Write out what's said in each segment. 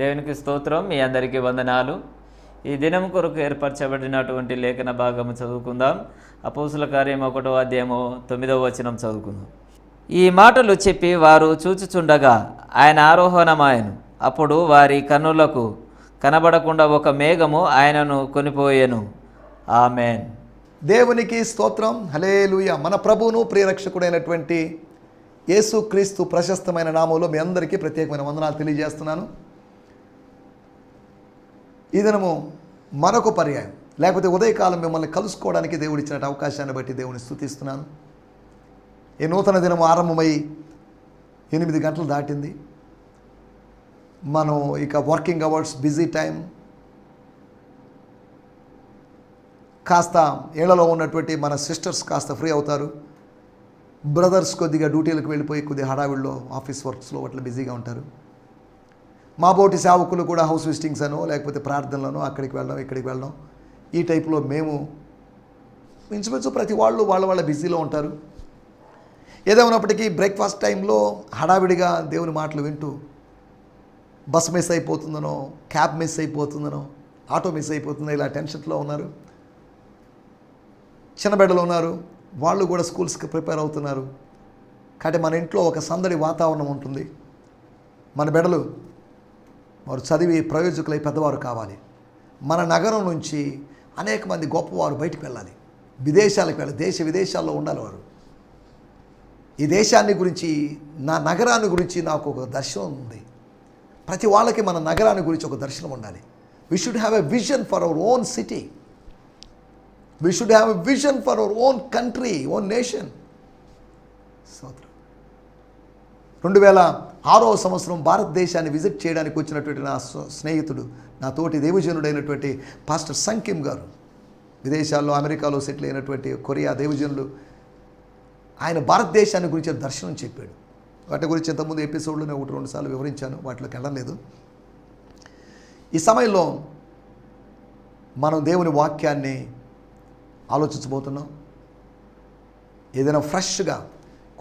దేవునికి స్తోత్రం. మీ అందరికీ వందనాలు. ఈ దినం కొరకు ఏర్పరచబడినటువంటి లేఖన భాగము చదువుకుందాం. అపోస్తుల కార్యం 1వ అధ్యాయము 9వ వచనం చదువుకుందాం. ఈ మాటలు చెప్పి వారు చూచుచుండగా ఆయన ఆరోహణమాయెను. అప్పుడు వారి కన్నులకు కనబడకుండా ఒక మేఘము ఆయనను కొనిపోయెను. ఆమేన్. దేవునికి స్తోత్రం. హల్లెలూయా. మన ప్రభువును ప్రియరక్షకుడైనటువంటి యేసుక్రీస్తు ప్రశస్తమైన నామంలో మీ అందరికీ ప్రత్యేకమైన వందనాలు తెలియజేస్తున్నాను. ఈ దినము మరొక పర్యాయం, లేకపోతే ఉదయకాలం మిమ్మల్ని కలుసుకోవడానికి దేవుడిచ్చిన అవకాశాన్ని బట్టి దేవుని స్తుతిస్తున్నాను. ఈ నూతన దినము ఆరంభమై 8 గంటలు దాటింది. మనం ఇక వర్కింగ్ అవర్స్, బిజీ టైం, కాస్త ఏళ్లలో ఉన్నటువంటి మన సిస్టర్స్ కాస్త ఫ్రీ అవుతారు. బ్రదర్స్ కొద్దిగా డ్యూటీలకు వెళ్ళిపోయి కొద్దిగా హడావిడిలో ఆఫీస్ వర్క్స్లో అట్లా బిజీగా ఉంటారు. మా బోటి సేవకులు కూడా హౌస్ విజిటింగ్స్ అనో లేకపోతే ప్రార్థనలను అక్కడికి వెళ్ళడం ఇక్కడికి వెళ్ళడం ఈ టైప్లో మేము ఇంచుమించు ప్రతి వాళ్ళు వాళ్ళ బిజీలో ఉంటారు. ఏదేమైనప్పటికీ బ్రేక్ఫాస్ట్ టైంలో హడావిడిగా దేవుని మాటలు వింటూ బస్ మిస్ అయిపోతుందనో, క్యాబ్ మిస్ అయిపోతుందనో, ఆటో మిస్ అయిపోతుందో ఇలా టెన్షన్లో ఉన్నారు. చిన్న బిడ్డలు ఉన్నారు, వాళ్ళు కూడా స్కూల్స్కి ప్రిపేర్ అవుతున్నారు. కాబట్టి మన ఇంట్లో ఒక సందడి వాతావరణం ఉంటుంది. మన బిడ్డలు వారు చదివి ప్రయోజకులై పెద్దవారు కావాలి. మన నగరం నుంచి అనేక మంది గొప్పవారు బయటికి వెళ్ళాలి, విదేశాలకు వెళ్ళాలి, దేశ విదేశాల్లో ఉండాలి వారు. ఈ దేశాన్ని గురించి, నా నగరాన్ని గురించి నాకు ఒక దర్శనం ఉంది. ప్రతి వాళ్ళకి మన నగరాన్ని గురించి ఒక దర్శనం ఉండాలి. We should have a vision for our own city. We should have a vision for our own country, own nation. 2006వ సంవత్సరం భారతదేశాన్ని విజిట్ చేయడానికి వచ్చినటువంటి నా స్నేహితుడు, నా తోటి దేవజనుడైనటువంటి పాస్టర్ సంకిమ్ గారు, విదేశాల్లో అమెరికాలో సెటిల్ అయినటువంటి కొరియా దేవజనులు, ఆయన భారతదేశాన్ని గురించి దర్శనం చెప్పాడు. వాటి గురించి ఇంతకుముందు ఎపిసోడ్లో నేను 1-2 సార్లు వివరించాను, వాటిలోకి వెళ్ళలేదు. ఈ సమయంలో మనం దేవుని వాక్యాన్ని ఆలోచించబోతున్నాం. ఏదైనా ఫ్రెష్గా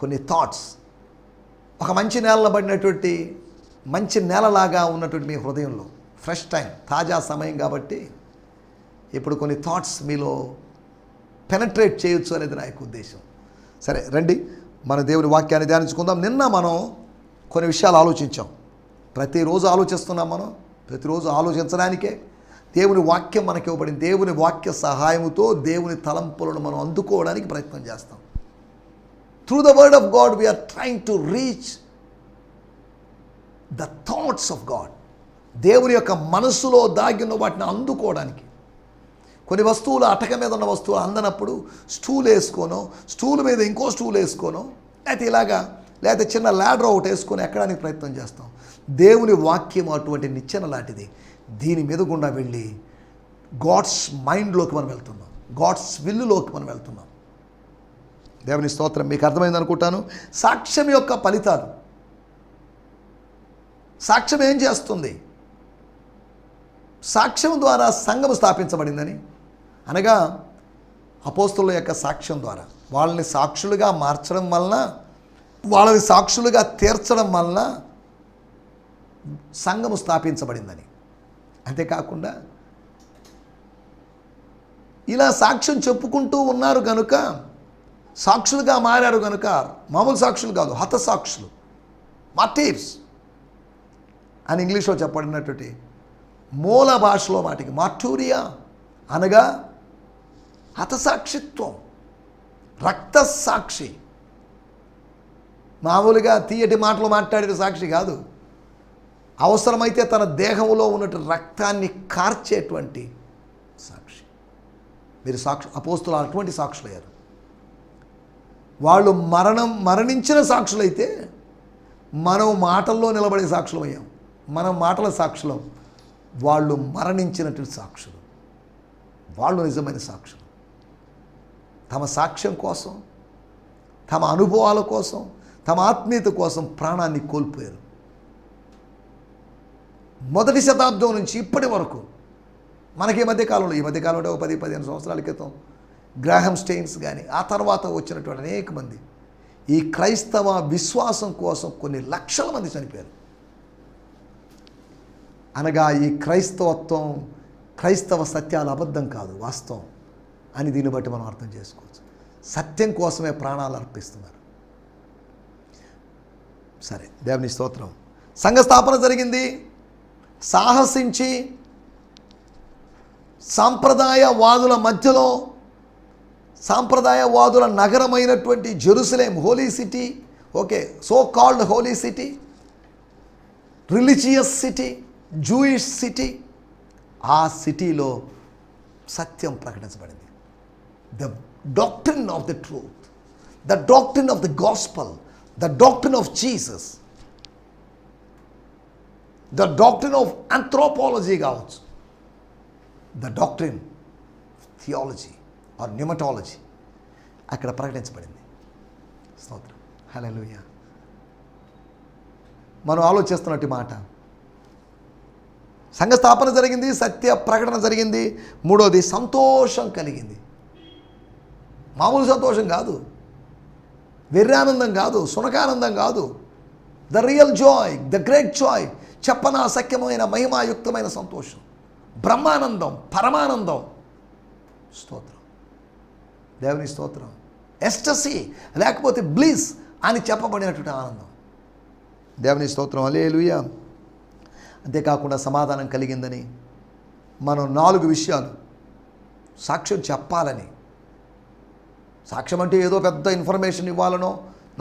కొన్ని థాట్స్, ఒక మంచి నేలలో పడినటువంటి మంచి నేలలాగా ఉన్నటువంటి మీ హృదయంలో ఫ్రెష్ టైం, తాజా సమయం కాబట్టి ఇప్పుడు కొన్ని థాట్స్ మీలో పెనట్రేట్ చేయొచ్చు అనేది నా యొక్క ఉద్దేశం. సరే రండి, మన దేవుని వాక్యాన్ని ధ్యానించుకుందాం. నిన్న మనం కొన్ని విషయాలు ఆలోచించాం. ప్రతిరోజు ఆలోచిస్తున్నాం. మనం ప్రతిరోజు ఆలోచించడానికే దేవుని వాక్యం మనకి ఇవ్వబడింది. దేవుని వాక్య సహాయముతో దేవుని తలంపులను మనం అందుకోవడానికి ప్రయత్నం చేస్తాం. Through the word of God we are trying to reach the thoughts of God. దేవుని యొక్క మనసులో దాగి ఉన్న వాటిని అందుకోవడానికి. కొన్ని వస్తువులు అటక మీద ఉన్న వస్తువులు అందనప్పుడు స్టూల్ వేసుకోనో, స్టూల్ మీద ఇంకో స్టూల్ వేసుకోనో, లేకపోతే ఇలాగా, లేకపోతే చిన్న ల్యాడర్ ఒకటి వేసుకొని ఎక్కడానికి ప్రయత్నం చేస్తాం. దేవుని వాక్యం అటువంటి నిచ్చెన లాంటిది. దీని మీద గుండా వెళ్ళి గాడ్స్ మైండ్లోకి మనం వెళ్తున్నాం, గాడ్స్ విల్లులోకి మనం వెళ్తున్నాం. దేవుని స్తోత్రం. మీకు అర్థమైంది అనుకుంటాను. సాక్ష్యం యొక్క ఫలితాలు. సాక్ష్యం ఏం చేస్తుంది? సాక్ష్యం ద్వారా సంఘం స్థాపించబడిందని, అనగా అపోస్తుల యొక్క సాక్ష్యం ద్వారా వాళ్ళని సాక్షులుగా మార్చడం వలన, వాళ్ళని సాక్షులుగా తీర్చడం వలన సంఘము స్థాపించబడిందని. అంతేకాకుండా ఇలా సాక్ష్యం చెప్పుకుంటూ ఉన్నారు కనుక, సాక్షులుగా మారారు కనుక, మామూలు సాక్షులు కాదు, హతసాక్షులు, మార్టీర్స్ అని ఇంగ్లీష్లో చెప్పబడినటువంటి మూల భాషలో మాటికి మార్టూరియా అనగా హతసాక్షిత్వం, రక్తసాక్షి. మామూలుగా తీయటి మాటలు మాట్లాడే సాక్షి కాదు, అవసరమైతే తన దేహంలో ఉన్నటువంటి రక్తాన్ని కార్చేటువంటి సాక్షి. మీరు అపోస్తులు అటువంటి సాక్షులయ్యారు. వాళ్ళు మరణించిన సాక్షులైతే మనం మాటల్లో నిలబడే సాక్షులం అయ్యాం. మనం మాటల సాక్షులం, వాళ్ళు మరణించినటువంటి సాక్షులు. వాళ్ళు నిజమైన సాక్షులు. తమ సాక్ష్యం కోసం, తమ అనుభవాల కోసం, తమ ఆత్మీయత కోసం ప్రాణాన్ని కోల్పోయారు. మొదటి శతాబ్దం నుంచి ఇప్పటి వరకు మనకి ఈ మధ్యకాలంలో 10-15 సంవత్సరాల క్రితం గ్రాహం స్టెయిన్స్ కానీ, ఆ తర్వాత వచ్చినటువంటి అనేక మంది ఈ క్రైస్తవ విశ్వాసం కోసం కొన్ని లక్షల మంది చనిపోయారు. అనగా ఈ క్రైస్తవత్వం, క్రైస్తవ సత్యాలు అబద్ధం కాదు, వాస్తవం అని దీన్ని బట్టి మనం అర్థం చేసుకోవచ్చు. సత్యం కోసమే ప్రాణాలు అర్పిస్తున్నారు. సరే, దేవుని స్తోత్రం. సంఘ స్థాపన జరిగింది. సాహసించి సాంప్రదాయవాదుల మధ్యలో, సాంప్రదాయవాదుల నగరమైనటువంటి Jerusalem, holy city, okay, so called holy city, religious city, Jewish city, ఆ సిటీలో సత్యం ప్రకటించబడింది. The doctrine of the truth, the doctrine of the gospel, the doctrine of Jesus, the doctrine of anthropology కావచ్చు, the doctrine theology or pneumatology అక్కడ ప్రకటించబడింది. స్తోత్రం, హల్లెలూయా. మనం ఆలోచిస్తున్నట్టు మాట, సంఘ స్థాపన జరిగింది, సత్య ప్రకటన జరిగింది. మూడోది సంతోషం కలిగింది. మామూలు సంతోషం కాదు, వెర్రానందం కాదు, సునకానందం కాదు. The real Joy, the great Joy, చెప్పనా సఖ్యమైన మహిమాయుక్తమైన సంతోషం, బ్రహ్మానందం, పరమానందం. స్తోత్రం, దేవుని స్తోత్రం. ఎస్టసీ లేకపోతే బ్లీస్ అని చెప్పబడినటువంటి ఆనందం. దేవుని స్తోత్రం, హల్లెలూయా. అంతేకాకుండా సమాధానం కలిగిందని మనం 4 విషయాలు సాక్ష్యం చెప్పాలని. సాక్ష్యం అంటే ఏదో పెద్ద ఇన్ఫర్మేషన్ ఇవ్వాలనో,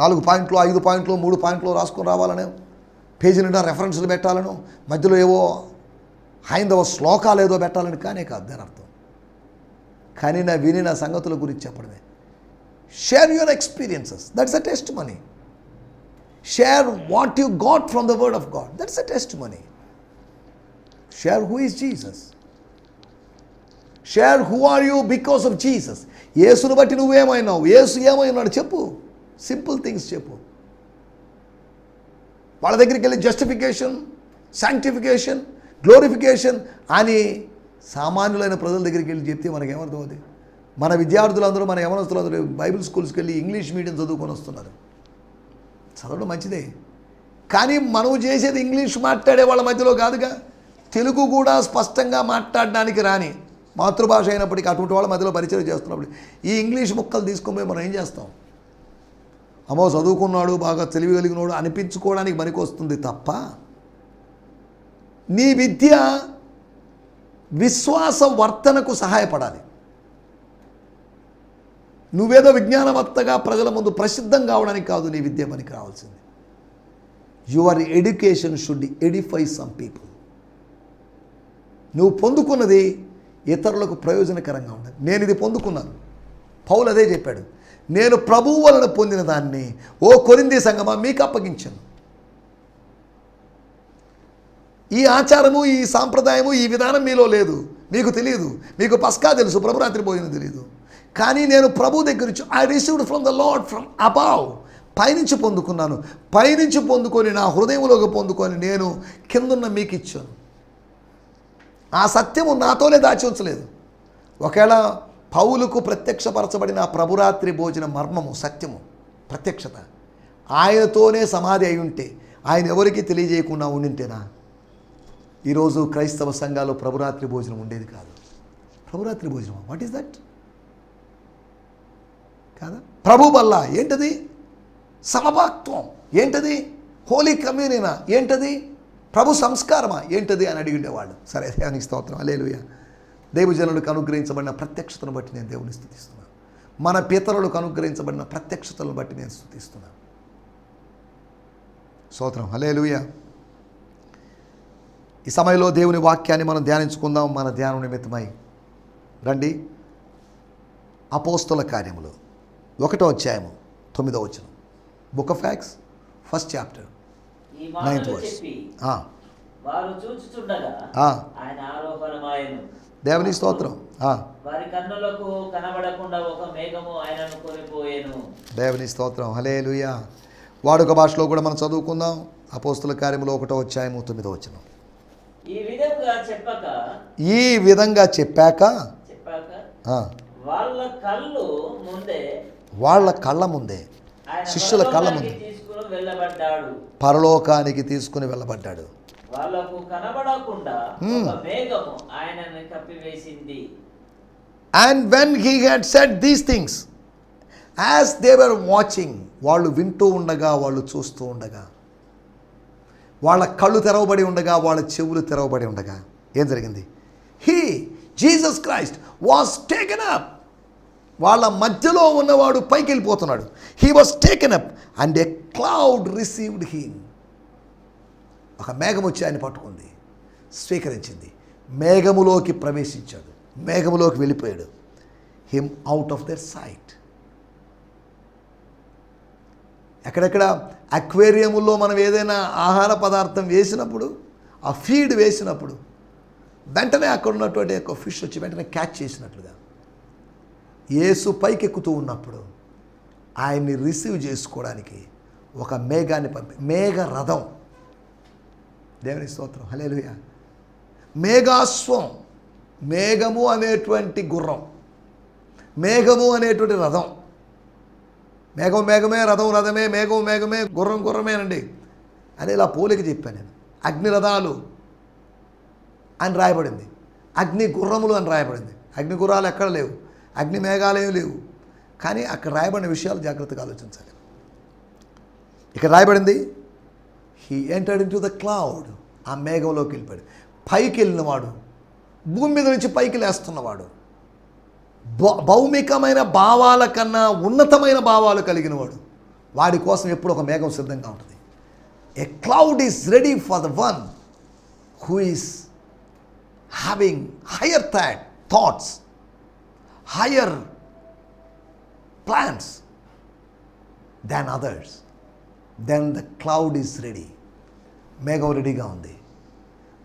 4 పాయింట్లు, 5 పాయింట్లు, 3 పాయింట్లు రాసుకొని రావాలనో, పేజీ నిండా రెఫరెన్స్లు పెట్టాలనో, మధ్యలో ఏవో హైందవ శ్లోకాలు ఏదో పెట్టాలని కానే కాదు దాని అర్థం. కానీ నా వినిన సంగతుల గురించి చెప్పడమే. Share your experiences, that's a testimony. Share what you got from the word of God, that's a testimony. Share who is Jesus, share who are you because of Jesus. యేసును బట్టి నువ్వేమైనావు, యేసు ఏమైనాడు చెప్పు, simple things చెప్పు. వాళ్ళ దగ్గరికి వెళ్ళి justification, sanctification, glorification అని సామాన్యులైన ప్రజల దగ్గరికి వెళ్ళి చెప్తే మనకేమర్థమవుతుంది? మన విద్యార్థులందరూ, మన యవనస్తులందరూ బైబిల్ స్కూల్స్కి వెళ్ళి ఇంగ్లీష్ మీడియం చదువుకొని వస్తున్నారు. చదవడం మంచిదే, కానీ మనం చేసేది ఇంగ్లీష్ మాట్లాడే వాళ్ళ మధ్యలో కాదుగా. తెలుగు కూడా స్పష్టంగా మాట్లాడడానికి రాని మాతృభాష అయినప్పటికీ అటువంటి వాళ్ళ మధ్యలో పరిచయం చేస్తున్నప్పుడు ఈ ఇంగ్లీష్ ముక్కలు తీసుకొని మనం ఏం చేస్తాం? అమ్మో చదువుకున్నాడు, బాగా తెలివి కలిగినాడు అనిపించుకోవడానికి పనికొస్తుంది తప్ప, నీ విద్య విశ్వాస వర్తనకు సహాయపడాలి. నువ్వేదో విజ్ఞానవత్తగా ప్రజల ముందు ప్రసిద్ధం కావడానికి కాదు నీ విద్య పనికి రావాల్సింది. Your education should Edify some people. నువ్వు పొందుకున్నది ఇతరులకు ప్రయోజనకరంగా ఉండాలి. నేను ఇది పొందుకున్నాను, పౌలు అదే చెప్పాడు, నేను ప్రభువు వలన పొందిన దాన్ని ఓ కొరింథీ సంఘమా మీకు అప్పగించాను. ఈ ఆచారము, ఈ సాంప్రదాయము, ఈ విధానం మీలో లేదు, మీకు తెలియదు. మీకు పస్కా తెలుసు, ప్రభురాత్రి భోజనం తెలియదు. కానీ నేను ప్రభు దగ్గర నుంచి I received from the lord from above, పైనుంచి పొందుకున్నాను. పైనుంచి పొందుకొని నా హృదయంలోకి పొందుకొని నేను కిందున్న మీకు ఇచ్చాను. ఆ సత్యము నాతోనే దాచి ఉంచలేదు. ఒకవేళ పౌలుకు ప్రత్యక్షపరచబడిన ప్రభురాత్రి భోజన మర్మము, సత్యము, ప్రత్యక్షత ఆయనతోనే సమాధి అయి ఉంటే, ఆయన ఎవరికి తెలియజేయకుండా ఉండింటేనా ఈరోజు క్రైస్తవ సంఘాల్లో ప్రభురాత్రి భోజనం ఉండేది కాదు. ప్రభురాత్రి భోజనం వాట్ ఈస్ దట్? కాదా? ప్రభు వల్ల ఏంటది? సమభాక్త్వం ఏంటది? హోలీ కమ్యూనియనా ఏంటది? ప్రభు సంస్కారమా ఏంటది అని అడిగి ఉండేవాళ్ళు. సరే, దేవునికి స్తోత్రం, హల్లెలూయా. దైవజనులకు అనుగ్రహించబడిన ప్రత్యక్షతను బట్టి నేను దేవుని స్తుతిస్తున్నాను. మన పితరులకు అనుగ్రహించబడిన ప్రత్యక్షతలను బట్టి నేను స్తుతిస్తున్నాను. స్తోత్రం, హల్లెలూయా. ఈ సమయంలో దేవుని వాక్యాన్ని మనం ధ్యానించుకుందాం. మన ధ్యానం నిమిత్తమై రండి. అపోస్తల కార్యములు 1వ అధ్యాయము 9వ వచనం. Book of acts 1st chapter 9th verse. వారు చూచుచుండగా ఆయన ఆరోహణమాయెను. దేవుని స్తోత్రం. వారి కన్నులకు కనబడకుండా ఒక మేఘము ఆయనను కొనిపోయెను. దేవుని స్తోత్రం, హల్లెలూయా. వాడుక భాషలో కూడా మనం చదువుకుందాం. అపోస్తల కార్యములు 1వ అధ్యాయము 9వ వచనం. ఈ విధంగా చెప్పాక వాళ్ళ కళ్ళ ముందే శిష్యుల కళ్ళ ముందే పరలోకానికి తీసుకుని వెళ్ళబడ్డాడు. వాళ్ళకు కనబడకుండా ఒక మేఘము ఆయనని కప్పివేసింది. And when he had said these things, as they were watching, వాళ్ళు వింటూ ఉండగా, వాళ్ళు చూస్తూ ఉండగా, వాళ్ళ కళ్ళు తెరవబడి ఉండగా, వాళ్ళ చెవులు తెరవబడి ఉండగా ఏం జరిగింది? He Jesus Christ was taken up. వాళ్ళ మధ్యలో ఉన్నవాడు పైకి వెళ్ళిపోతున్నాడు. He was taken up and a cloud received him. ఒక మేఘం వచ్చి ఆయన పట్టుకుంది, స్వీకరించింది, మేఘములోకి ప్రవేశించాడు, మేఘములోకి వెళ్ళిపోయాడు. Him out of their sight. ఎక్కడెక్కడ అక్వేరియంలో మనం ఏదైనా ఆహార పదార్థం వేసినప్పుడు, ఆ ఫీడ్ వేసినప్పుడు వెంటనే అక్కడ ఉన్నటువంటి ఒక ఫిష్ వచ్చి వెంటనే క్యాచ్ చేసినట్లుగా యేసు పైకి ఎక్కుతూ ఉన్నప్పుడు ఆయన్ని రిసీవ్ చేసుకోవడానికి ఒక మేఘాన్ని మేఘ రథం. దేవుని స్తోత్రం, హల్లెలూయా. మేఘాశ్వం, మేఘము అనేటువంటి గుర్రం, మేఘము అనేటువంటి రథం. మేఘం మేఘమే, రథం రథమే, మేఘం మేఘమే, గుర్రం గుర్రమేనండి అని ఇలా పోలిక చెప్పాను నేను. అగ్ని రథాలు అని రాయబడింది, అగ్ని గుర్రములు అని రాయబడింది. అగ్ని గుర్రాలు ఎక్కడ లేవు, అగ్ని మేఘాలేవి లేవు. కానీ అక్కడ రాయబడిన విషయాలు జాగ్రత్తగా ఆలోచించాలి. ఇక్కడ రాయబడింది he entered in to the cloud. ఆ మేఘంలోకి వెళ్ళిపోయాడు. పైకి వెళ్ళినవాడు, భూమి మీద నుంచి పైకి లేస్తున్నవాడు, భౌమికమైన భావాల కన్నా ఉన్నతమైన భావాలు కలిగినవాడు. వాడి కోసం ఎప్పుడు ఒక మేఘం సిద్ధంగా ఉంటుంది. A cloud is ready for the one who is having higher thoughts, higher plans than others. Then the cloud is ready. మేఘం రెడీగా ఉంది,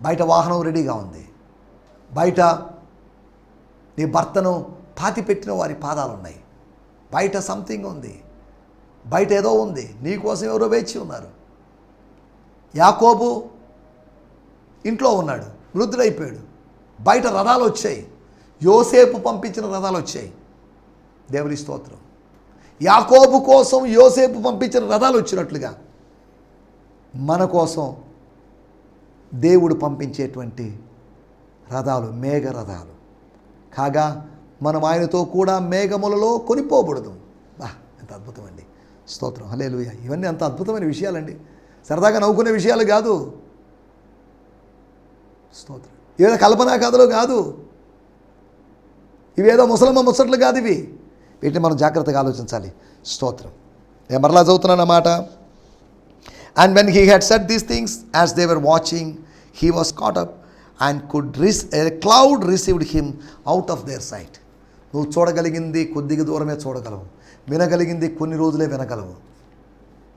బయట వాహనం రెడీగా ఉంది, బయట నీ భర్తను పాతిపెట్టిన వారి పాదాలు ఉన్నాయి, బయట సంథింగ్ ఉంది, బయట ఏదో ఉంది, నీ కోసం ఎవరో వేచి ఉన్నారు. యాకోబు ఇంట్లో ఉన్నాడు, వృద్ధుడైపోయాడు, బయట రథాలు వచ్చాయి, యోసేపు పంపించిన రథాలు వచ్చాయి. దేవుని స్తోత్రం. యాకోబు కోసం యోసేపు పంపించిన రథాలు వచ్చినట్లుగా మన కోసం దేవుడు పంపించేటువంటి రథాలు మేఘ రథాలు కాగా మనం ఆయనతో కూడా మేఘములలో కొనిపోబడదు. బా, ఎంత అద్భుతం అండి. స్తోత్రం, హల్లెలూయా. ఇవన్నీ అంత అద్భుతమైన విషయాలండి, సరదాగా నవ్వుకునే విషయాలు కాదు. స్తోత్రం. ఏదో కల్పనా కథలు కాదు, ఇవేదో ముసలమ్మ ముచ్చట్లు కాదు, ఇవి. వీటిని మనం జాగ్రత్తగా ఆలోచించాలి. స్తోత్రం. నేను మరలా చదువుతున్నాను అన్నమాట. And when he had said these things as they were watching he was caught up and a cloud received him out of their sight. నువ్వు చూడగలిగింది కొద్దిగా దూరమే చూడగలవు, వినగలిగింది కొన్ని రోజులే వినగలవు.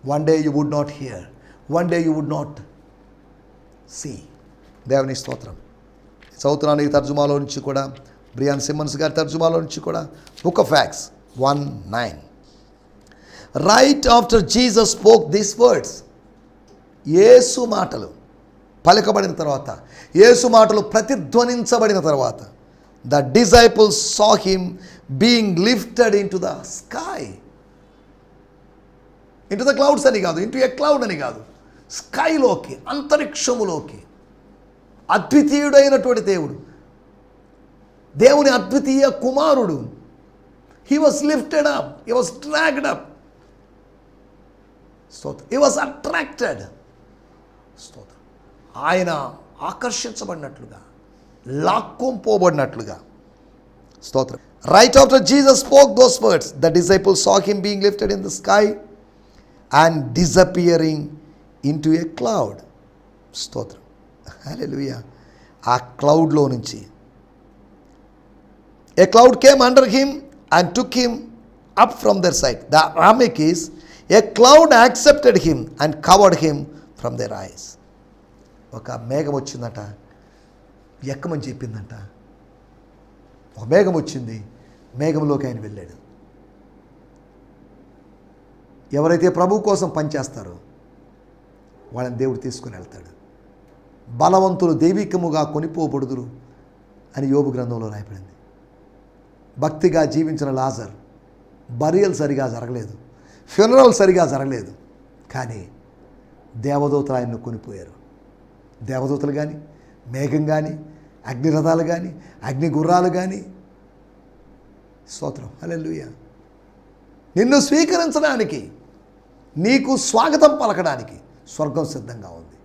One day you would not hear, one day you would not see. దేవుని స్తోత్రం. చదువుతున్నాను ఈ తర్జుమాలో నుంచి కూడా, బ్రియాన్ సిమ్మన్స్ గారి తర్జుమాలో నుంచి కూడా. Book of acts 1:9. Right after Jesus spoke these words. యేసు మాటలు పలకబడిన తర్వాత, యేసు మాటలు ప్రతిధ్వనించబడిన తర్వాత, the disciples saw him being lifted into the sky. Into the clouds అని కాదు, ఇంటూ ఎ క్లౌడ్ అని కాదు, స్కైలోకి, అంతరిక్షములోకి. అద్వితీయుడైనటువంటి దేవుడు, దేవుని అద్వితీయ కుమారుడు. He was lifted up, he was dragged up. స్తోత్రం. He was attracted. స్తోత్రం. ఆయన ఆకర్షించబడినట్లుగా, లాక్కోపోబడినట్లుగా. స్తోత్రం. Right after Jesus spoke those words, the disciples saw him being lifted in the sky and disappearing into a cloud. స్తోత్రం, హల్లెలూయా. ఆ క్లౌడ్లో నుంచి a cloud came under him and took him up from their sight. The Aramaic is a cloud accepted him and covered him from their eyes. ఒక మేఘం వచ్చిందట, ఎక్కమని చెప్పిందంట. ఒక మేఘం వచ్చింది, మేఘంలోకి ఆయన వెళ్ళాడు. ఎవరైతే ప్రభు కోసం పనిచేస్తారో వాళ్ళని దేవుడు తీసుకుని వెళ్తాడు. బలవంతులు దైవికముగా కొనిపోబడుదురు అని యోబు గ్రంథంలో రాయబడింది. భక్తిగా జీవించిన లాజర్ బరియల్ సరిగా జరగలేదు, ఫ్యూనరల్ సరిగా జరగలేదు, కానీ దేవదూతలు ఆయన్ను కొనిపోయారు. దేవదూతలు కానీ, మేఘం కానీ, అగ్నిరథాలు కానీ, అగ్ని గుర్రాలు కానీ, స్తోత్రం హల్లెలూయా, నిన్ను స్వీకరించడానికి, నీకు స్వాగతం పలకడానికి స్వర్గం సిద్ధంగా ఉంది.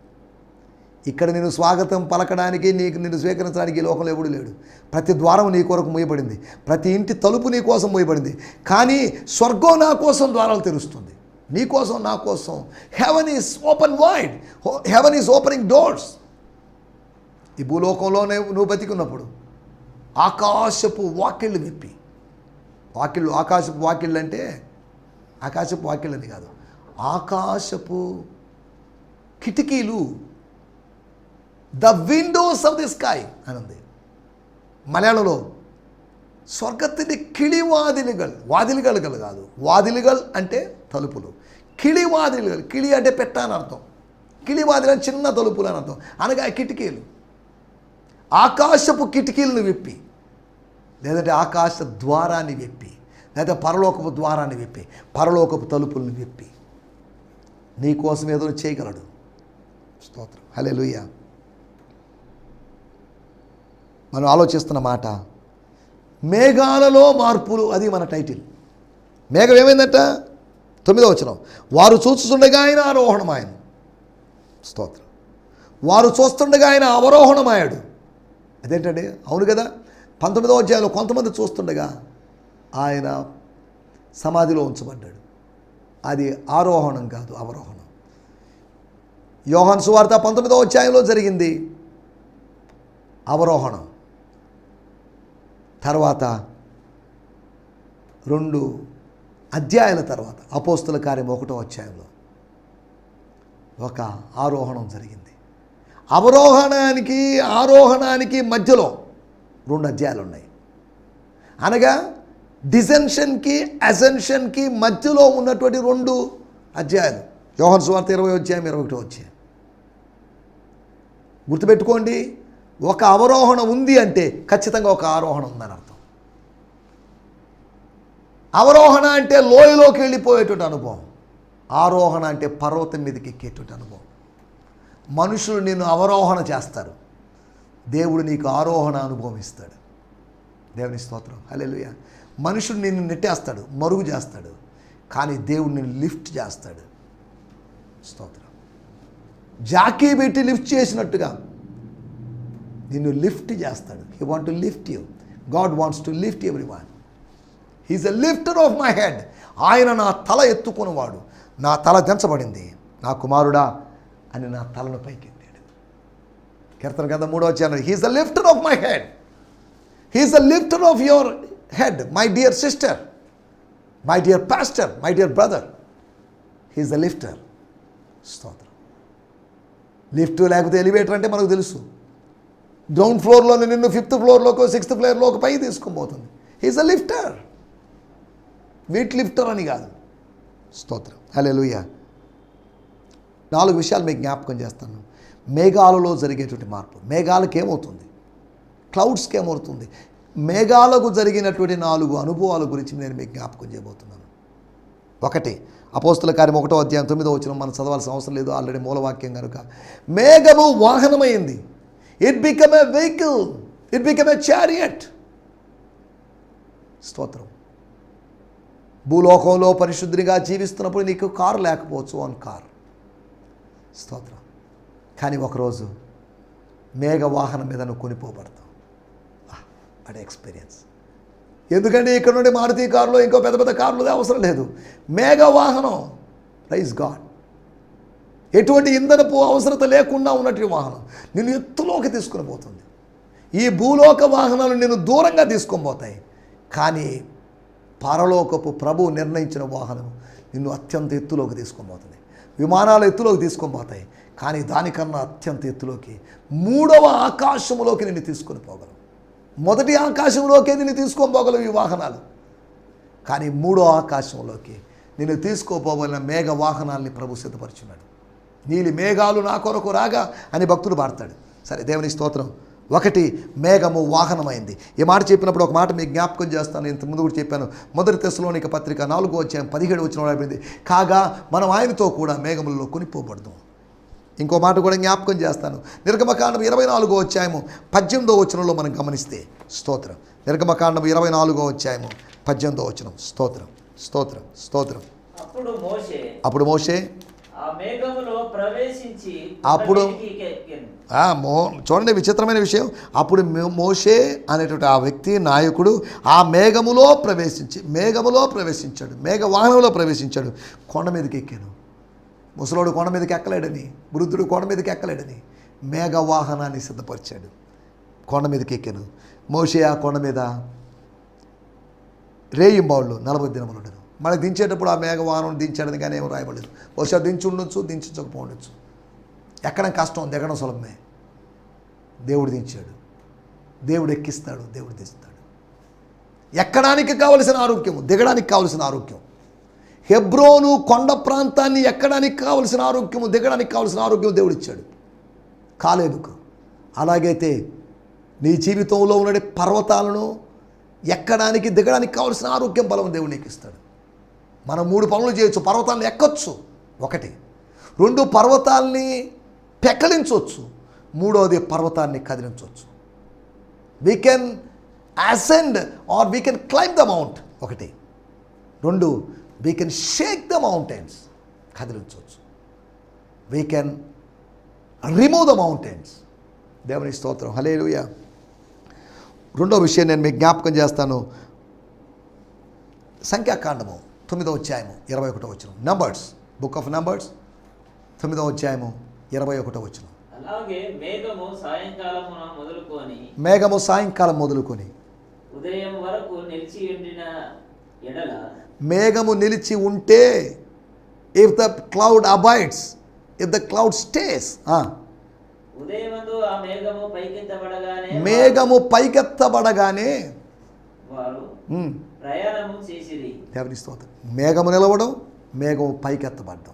ఇక్కడ నేను స్వాగతం పలకడానికి, నిన్ను స్వీకరించడానికి ఈ లోకంలో ఎవడు లేడు. ప్రతి ద్వారం నీ కొరకు మూయబడింది, ప్రతి ఇంటి తలుపు నీ కోసం మూయబడింది. కానీ స్వర్గం నా కోసం ద్వారాలు తెరుస్తుంది, నీ కోసం, నా కోసం. Heaven is open wide, heaven is opening doors. ఈ భూలోకంలోనే నువ్వు బతికున్నప్పుడు ఆకాశపు వాకిళ్ళు విప్పి, ఆకాశపు వాకిళ్ళు అంటే ఆకాశపు వాకిళ్ళని కాదు, ఆకాశపు కిటికీలు, the Windows of the sky అని ఉంది మలయాళంలో. స్వర్గത്തിൻ്റെ കിളിവാതിലുകൾ, వాదిలుగలు కాదు, వాదిలుగల్ అంటే తలుపులు, కిళివాదిలుగల్, కిళి అంటే పెట్ట అని అర్థం, కిళివాదిలు అంటే చిన్న తలుపులు అని అర్థం, అనగా కిటికీలు. ఆకాశపు కిటికీలను విప్పి, లేదంటే ఆకాశ ద్వారాన్ని విప్పి, లేదా పరలోకపు ద్వారాన్ని విప్పి, పరలోకపు తలుపులను విప్పి నీ కోసం ఏదో చేయగలడు. స్తోత్రం హల్లెలూయా. మనం ఆలోచిస్తున్న మాట మేఘాలలో మార్పులు, అది మన టైటిల్. మేఘం ఏమైందట? 9వ వచనం, వారు చూస్తుండగా ఆయన ఆరోహణమాయను. స్తోత్రం. వారు చూస్తుండగా ఆయన అవరోహణమాయాడు. అదేంటండి? అవును కదా, 19వ అధ్యాయంలో కొంతమంది చూస్తుండగా ఆయన సమాధిలో ఉంచబడ్డాడు. అది ఆరోహణం కాదు, అవరోహణం. యోహాను సువార్త 19వ అధ్యాయంలో జరిగింది అవరోహణం. తర్వాత 2 అధ్యాయాల తర్వాత అపోస్తుల కార్యం 1వ అధ్యాయంలో ఒక ఆరోహణం జరిగింది. అవరోహణానికి ఆరోహణానికి మధ్యలో 2 అధ్యాయాలు ఉన్నాయి. అనగా డిసెన్షన్కి అసెన్షన్కి మధ్యలో ఉన్నటువంటి 2 అధ్యాయాలు. యోహాను సువార్త 20వ అధ్యాయం, 21వ అధ్యాయం. గుర్తుపెట్టుకోండి, ఒక అవరోహణం ఉంది అంటే ఖచ్చితంగా ఒక ఆరోహణం ఉందని అర్థం. అవరోహణ అంటే లోయలోకి వెళ్ళిపోయేటువంటి అనుభవం, ఆరోహణ అంటే పర్వతం మీదకి ఎక్కేటువంటి అనుభవం. మనుషులు నిన్ను అవరోహణ చేస్తారు, దేవుడు నీకు ఆరోహణ అనుభవం ఇస్తాడు. దేవుని స్తోత్రం హల్లెలూయా. మనుషుడు నిన్ను నెట్టేస్తాడు, మరుగు చేస్తాడు, కానీ దేవుడు నిన్ను లిఫ్ట్ చేస్తాడు. స్తోత్రం. జాకీ పెట్టి లిఫ్ట్ చేసినట్టుగా నిన్ను లిఫ్ట్ చేస్తాడు. He want to lift you. God wants to lift everyone. He is a lifter of my head. ఆయన నా తల ఎత్తుకునేవాడు. నా తల దించబడింది, నా కుమారుడా అని నా తలను పైకెత్తాడు. కీర్తన గ్రంథం 3వ అధ్యాయం, he is a lifter of my head. He is a lifter of your head, my dear sister, my dear pastor, my dear brother. He is a lifter. స్తోత్రం. లిఫ్ట్ లేకపోతే ఎలివేటర్ అంటే మనకు తెలుసు. గ్రౌండ్ ఫ్లోర్లో నిన్ను 5th ఫ్లోర్లోకో 6th ఫ్లోర్లోకి పై తీసుకొని పోతుంది. He's a lifter. Weight lifter అని కాదు. స్తోత్రం హల్లెలూయా. 4 విషయాలు మీకు జ్ఞాపకం చేస్తాను. మేఘాలలో జరిగేటువంటి మార్పు. మేఘాలకు ఏమవుతుంది? క్లౌడ్స్కి ఏమవుతుంది? మేఘాలకు జరిగినటువంటి 4 అనుభవాల గురించి నేను మీకు జ్ఞాపకం చేయబోతున్నాను. 1 అపోస్తుల కార్యం 1వ అధ్యాయం 9వ వచనం మనం చదవాల్సిన అవసరం లేదు, ఆల్రెడీ మూలవాక్యం కనుక. మేఘము వాహనమైంది. It become a vehicle, it become a chariot. స్తోత్రం. భూలోకంలో పరిశుద్ధిగా జీవిస్తున్నప్పుడు నీకు కారు లేకపోవచ్చు, వన్ కార్. స్తోత్రం. కానీ ఒకరోజు మేఘ వాహనం మీద నువ్వు కొనిపోబడతావు. అదే ఎక్స్పీరియన్స్. ఎందుకంటే ఇక్కడ నుండి మారుతి కారులో ఇంకో పెద్ద పెద్ద కార్లు అవసరం లేదు. మేఘ వాహనం, ప్రైజ్ గాడ్. ఎటువంటి ఇంధనపు అవసరత లేకుండా ఉన్నటువంటి వాహనం నిన్ను ఎత్తులోకి తీసుకుని పోతుంది. ఈ భూలోక వాహనాలు నిన్ను దూరంగా తీసుకొని పోతాయి, కానీ పరలోకపు ప్రభువు నిర్ణయించిన వాహనం నిన్ను అత్యంత ఎత్తులోకి తీసుకొని పోతుంది. విమానాలు ఎత్తులోకి తీసుకొని పోతాయి, కానీ దానికన్నా అత్యంత ఎత్తులోకి 3వ ఆకాశంలోకి నిన్ను తీసుకొని పోగలవు. 1వ ఆకాశంలోకే నిన్ను తీసుకొని పోగలవు ఈ వాహనాలు, కానీ 3వ ఆకాశంలోకి నిన్ను తీసుకోపోవలన మేఘ వాహనాల్ని ప్రభు సిద్ధపరుచున్నాడు. నీలి మేఘాలు నా కొరకు రాగా అని భక్తుడు పాడతాడు. సరే, దేవుని స్తోత్రం. 1 మేఘము వాహనమైంది. ఈ మాట చెప్పినప్పుడు ఒక మాట మీకు జ్ఞాపకం చేస్తాను. ఇంత ముందు కూడా చెప్పాను. 1 తెస్సలోనిక పత్రిక 4వ అధ్యాయం 17వ వచనంలో రాయబడింది, కాగా మనం ఆయనతో కూడా మేఘములలో కొనిపోబడదాం. ఇంకో మాట కూడా జ్ఞాపకం చేస్తాను. నిర్గమకాండం 24వ అధ్యాయము 18వ వచనంలో మనం గమనిస్తే, స్తోత్రం. నిర్గమకాండం 24వ అధ్యాయము 18వ వచనం. స్తోత్రం, స్తోత్రం, స్తోత్రం. అప్పుడు మోషే ఆ మేఘములో ప్రవేశించి చూడండి విచిత్రమైన విషయం. అప్పుడు మోషే అనేటువంటి ఆ వ్యక్తి నాయకుడు ఆ మేఘములో ప్రవేశించాడు, మేఘవాహనంలో ప్రవేశించాడు. కొండ మీదకి ఎక్కాను. ముసలోడు కొండ మీదకి ఎక్కలేడని, వృద్ధుడు కొండ మీదకి ఎక్కలేడని మేఘవాహనాన్ని సిద్ధపరిచాడు. కొండ మీదకి ఎక్కాను. మోషే ఆ కొండ మీద రేయింబావుళ్ళు 40 దినములు ఉండను. మనకు దించేటప్పుడు ఆ మేఘవాహనం దించాడని కానీ ఏమో రాయబడలేదు. బహుశా దించి ఉండొచ్చు, దించకపోవచ్చు. ఎక్కడం కష్టం, దిగడం సులభమే. దేవుడు దించాడు, దేవుడు ఎక్కిస్తాడు, దేవుడు దిస్తాడు. ఎక్కడానికి కావలసిన ఆరోగ్యం, దిగడానికి కావలసిన ఆరోగ్యం. హెబ్రోను కొండ ప్రాంతాన్ని ఎక్కడానికి కావలసిన ఆరోగ్యము, దిగడానికి కావలసిన ఆరోగ్యం దేవుడు ఇచ్చాడు కాలేబుకు. అలాగైతే నీ జీవితంలో ఉన్న పర్వతాలను ఎక్కడానికి దిగడానికి కావలసిన ఆరోగ్యం, బలం దేవుడు నీకు ఇస్తాడు. మనం 3 పనులు చేయొచ్చు. పర్వతాలను ఎక్కొచ్చు, 1. 2 పర్వతాల్ని పెకలించవచ్చు, 3వది పర్వతాన్ని కదిలించవచ్చు. We can ascend or we can climb the mount, 1. 2 we can shake the mountains, కదిలించవచ్చు. We can remove the mountains. దేవుని స్తోత్రం, హల్లెలూయా. రెండో విషయం నేను మీకు జ్ఞాపకం చేస్తాను. సంఖ్యాకాండము 9వ అధ్యాయము 21వ వచనం. నంబర్స్, బుక్ ఆఫ్ నంబర్స్ 9వ అధ్యాయము 21వ వచనం. అలాగే మేఘము సాయంకాలం మొదలుకొని ఉదయం వరకు నిలిచి ఉండిన ఎడల, మేఘము నిలిచి ఉంటే, if the cloud abides, if the cloud stays, ఉదయమందు ఆ మేఘము పైకెత్తబడగానే వారు ప్రయాణము చేసిరి. దేవుని స్తోత్రం. మేఘము నిలవడం, మేఘం పైకెత్తబడడం.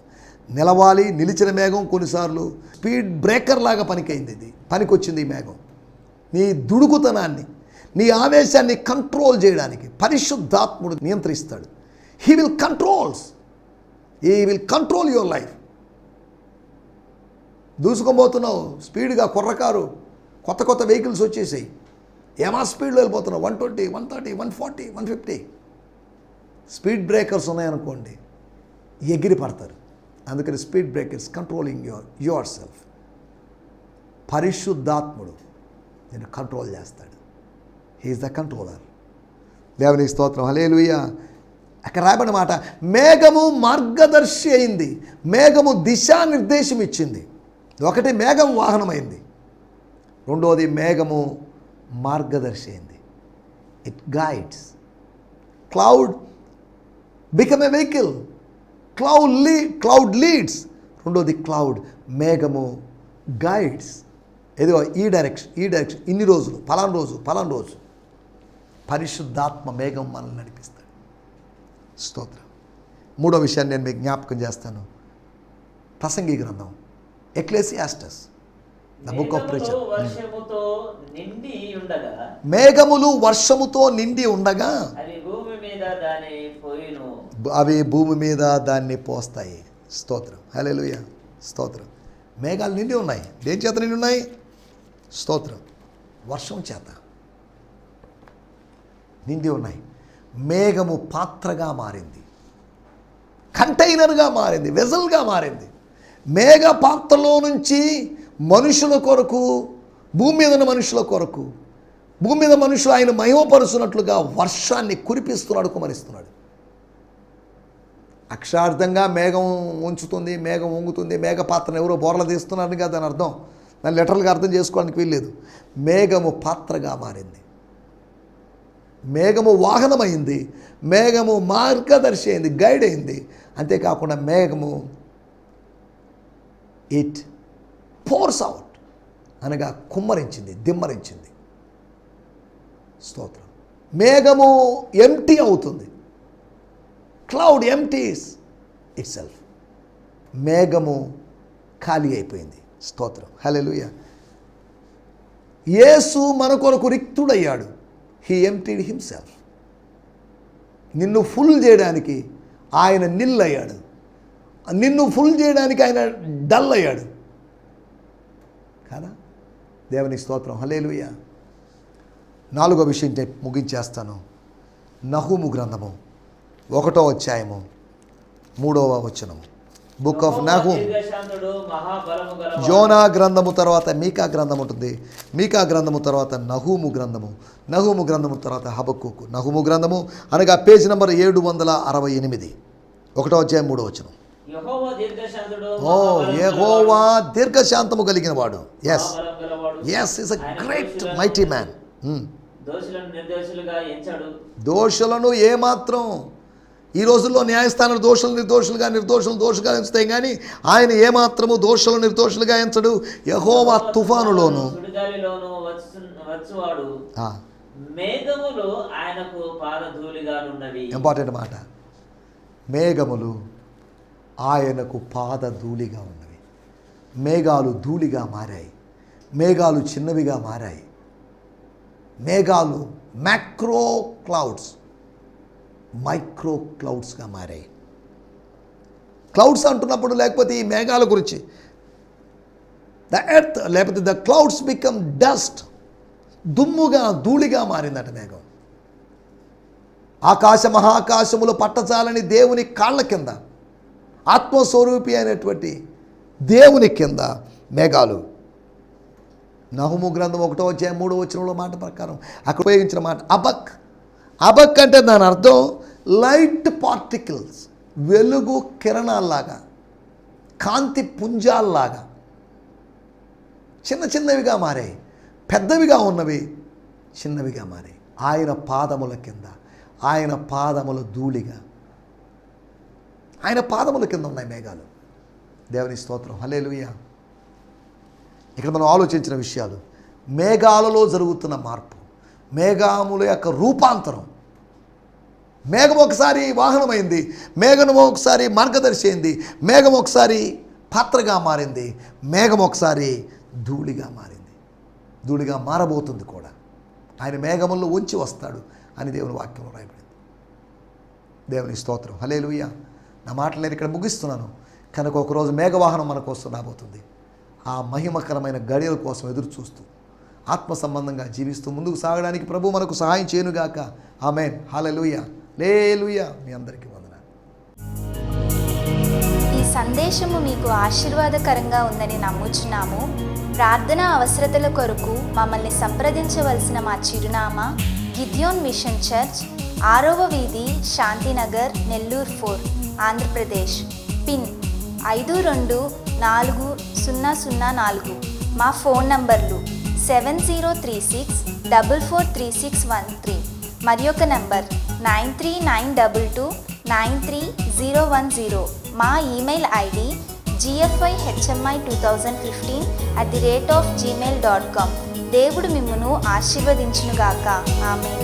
నిలవాలి, నిలిచిన మేఘం కొన్నిసార్లు స్పీడ్ బ్రేకర్ లాగా పనికైంది. ఇది పనికొచ్చింది. ఈ మేఘం నీ దుడుకుతనాన్ని, నీ ఆవేశాన్ని కంట్రోల్ చేయడానికి పరిశుద్ధాత్ముడు నియంత్రిస్తాడు. He will control your life. దూసుకొపోతున్నావు స్పీడ్గా, కుర్రకారు, కొత్త వెహికల్స్ వచ్చేసాయి. ఏమా స్పీడ్లో వెళ్ళిపోతున్నావు, 120, 130, 140, 150. స్పీడ్ బ్రేకర్స్ ఉన్నాయనుకోండి, ఎగిరి పడతారు. అందుకని speed breakers controlling yourself. పరిశుద్ధాత్ముడు నేను కంట్రోల్ చేస్తాడు. He is the controller. దేవుని స్తోత్రం, హల్లెలూయా. అక్కడ రాయబడిన మాట, మేఘము మార్గదర్శి అయింది, మేఘము దిశానిర్దేశం ఇచ్చింది. 1 మేఘం వాహనమైంది, 2వది మేఘము మార్గదర్శి అయింది. It guides. Cloud become a vehicle, cloud leads. 2వది క్లౌడ్, మేఘము గైడ్స్. ఏదో ఈ డైరెక్షన్, ఇన్ని రోజులు, ఫలానా రోజు. పరిశుద్ధాత్మ మేఘం మనల్ని నడిపిస్తాడు. స్తోత్రం. 3వ విషయాన్ని నేను మీకు జ్ఞాపకం చేస్తాను. ప్రసంగి గ్రంథం, ఎక్లేసియాస్టస్, ద బుక్ ఆఫ్ ప్రీచర్. మేఘములు వర్షముతో నిండి ఉండగా అవి భూమి మీద దాన్ని పోస్తాయి. స్తోత్రం, హల్లెలూయా, స్తోత్రం. మేఘాలు నిండి ఉన్నాయి. దేని చేత నిండి ఉన్నాయి? స్తోత్రం, వర్షం చేత నిండి ఉన్నాయి. మేఘము పాత్రగా మారింది, కంటైనర్గా మారింది, వెజల్గా మారింది. మేఘ పాత్రలో నుంచి మనుషుల కొరకు, భూమి మీద ఉన్న మనుషుల కొరకు, భూమి మీద మనుషులు ఆయన మహిమపరుస్తున్నట్లుగా వర్షాన్ని కురిపిస్తున్నాడు, కుమరిస్తున్నాడు. అక్షరార్థంగా మేఘం ఉంచుతుంది, మేఘం వంగుతుంది, మేఘ పాత్రను ఎవరో బోర్ల తీస్తున్నారని కదా దాని అర్థం. దాన్ని లిటరల్గా అర్థం చేసుకోవడానికి వీల్లేదు. మేఘము పాత్రగా మారింది, మేఘము వాహనమైంది, మేఘము మార్గదర్శి అయింది, గైడ్ అయింది. అంతేకాకుండా మేఘము ఇట్ పోర్స్ అవుట్, అనగా కుమ్మరించింది, దిమ్మరించింది. స్తోత్రం. మేఘము ఎంప్టీ అవుతుంది. Cloud empties itself. మేఘము ఖాళీ అయిపోయింది. స్తోత్రం, హల్లెలూయా. యేసు మన కొరకు రిక్తుడయ్యాడు. He emptied himself. నిన్ను ఫుల్ చేయడానికి ఆయన నిల్ అయ్యాడు, నిన్ను ఫుల్ చేయడానికి ఆయన డల్ అయ్యాడు. కాదా? దేవుని స్తోత్రం, హల్లెలూయా. 4వ విషయం ముగించేస్తాను. నహూము గ్రంథము 1వ అధ్యాయము 3వ వచనము. Book of Nahum. దీర్ఘశాంతుడు, మహాబలము గలవాడు. యోనా గ్రంథము తర్వాత మీకా గ్రంథం ఉంటుంది. మీకా గ్రంథము తర్వాత నహూము గ్రంథము. నహూము గ్రంథము తర్వాత హబక్కూకు. నహూము గ్రంథము అనగా పేజ్ నెంబర్ 768, 1వ అధ్యాయం 3వ వచనం. యెహోవా దీర్ఘశాంతుడు, యెహోవా దీర్ఘశాంతము కలిగిన వాడు. ఎస్ మహాబలము గలవాడు. Yes is a great mighty man. దోషులను నిర్దోషులుగా ఎంచాడు. దోషులను ఏమాత్రం ఈ రోజుల్లో న్యాయస్థానాలు దోషులు నిర్దోషులుగా, నిర్దోషులు దోషులుగా ఎంచుతాయి, కానీ ఆయన ఏమాత్రము దోషులు నిర్దోషులుగా ఎంచడు. యెహోవా తుఫానులోను, సుడిగాలిలోను వచ్చువాడు. మేఘములు ఆయనకు పాదధూళిగానున్నవి. ఇంపార్టెంట్ మాట. మేఘములు ఆయనకు పాదధూళిగా ఉన్నవి. మేఘాలు ధూళిగా మారాయి. మేఘాలు చిన్నవిగా మారాయి. మేఘాలు మ్యాక్రో క్లౌడ్స్ మైక్రో క్లౌడ్స్గా మారాయి. క్లౌడ్స్ అంటున్నప్పుడు లేకపోతే ఈ మేఘాల గురించి ద ఎర్త్ లేకపోతే ద క్లౌడ్స్ బికమ్ డస్ట్, దుమ్ముగా ధూళిగా మారిందట మేఘం. ఆకాశ మహాకాశములు పట్టచాలని దేవుని కాళ్ళ కింద, ఆత్మస్వరూపి అయినటువంటి దేవుని కింద మేఘాలు. నహూము గ్రంథం 1వ అధ్యాయం 3వ వచనంలో మాట ప్రకారం అక్కడ ఉపయోగించిన మాట అబక్. అబక్ అంటే దాని అర్థం లైట్ పార్టికల్స్, వెలుగు కిరణాల్లాగా, కాంతి పుంజాల్లాగా చిన్న చిన్నవిగా మారాయి. పెద్దవిగా ఉన్నవి చిన్నవిగా మారాయి. ఆయన పాదముల కింద, ఆయన పాదముల ధూళిగా, ఆయన పాదముల కింద ఉన్నాయి మేఘాలు. దేవుని స్తోత్రం, హల్లెలూయా. ఇక్కడ మనం ఆలోచించిన విషయాలు, మేఘాలలో జరుగుతున్న మార్పు, మేఘముల యొక్క రూపాంతరం. మేఘం ఒకసారి వాహనమైంది, మేఘం ఒకసారి మార్గదర్శి అయింది, మేఘం ఒకసారి పాత్రగా మారింది, మేఘం ఒకసారి ధూళిగా మారింది, ధూళిగా మారబోతుంది కూడా. ఆయన మేఘముల్లో ఉంచి వస్తాడు అని దేవుని వాక్యంలో రాయబడింది. దేవుని స్తోత్రం, హల్లెలూయా. నా మాటలు నేను ఇక్కడ ముగిస్తున్నాను. కనుక ఒకరోజు మేఘవాహనం మన కోసం రాబోతుంది. ఆ మహిమకరమైన గడియల కోసం ఎదురు చూస్తూ ఆత్మ సంబంధంగా జీవిస్తూ ముందుకు సాగడానికి ప్రభు మనకు సహాయం చేయనుగాక. ఆమేన్, హల్లెలూయా, హల్లెలూయా. మీ అందరికీ వందనాలు. ఈ సందేశము మీకు ఆశీర్వాదకరంగా ఉందని నమ్ముచున్నాము. ప్రార్థన అవసరతల కొరకు మమ్మల్ని సంప్రదించవలసిన మా చిరునామా గిద్యోన్ మిషన్ చర్చ్, 6వ వీధి, శాంతినగర్, నెల్లూరు 4, ఆంధ్రప్రదేశ్. పిన్ 524004. మా ఫోన్ నంబర్లు 7036443613 మరి ఒక నంబర్ 9392293010. మా ఈమెయిల్ ఐడి gfihmi2015@gmail.com. దేవుడు మిమ్మును ఆశీర్వదించునుగాక. ఆమేన్.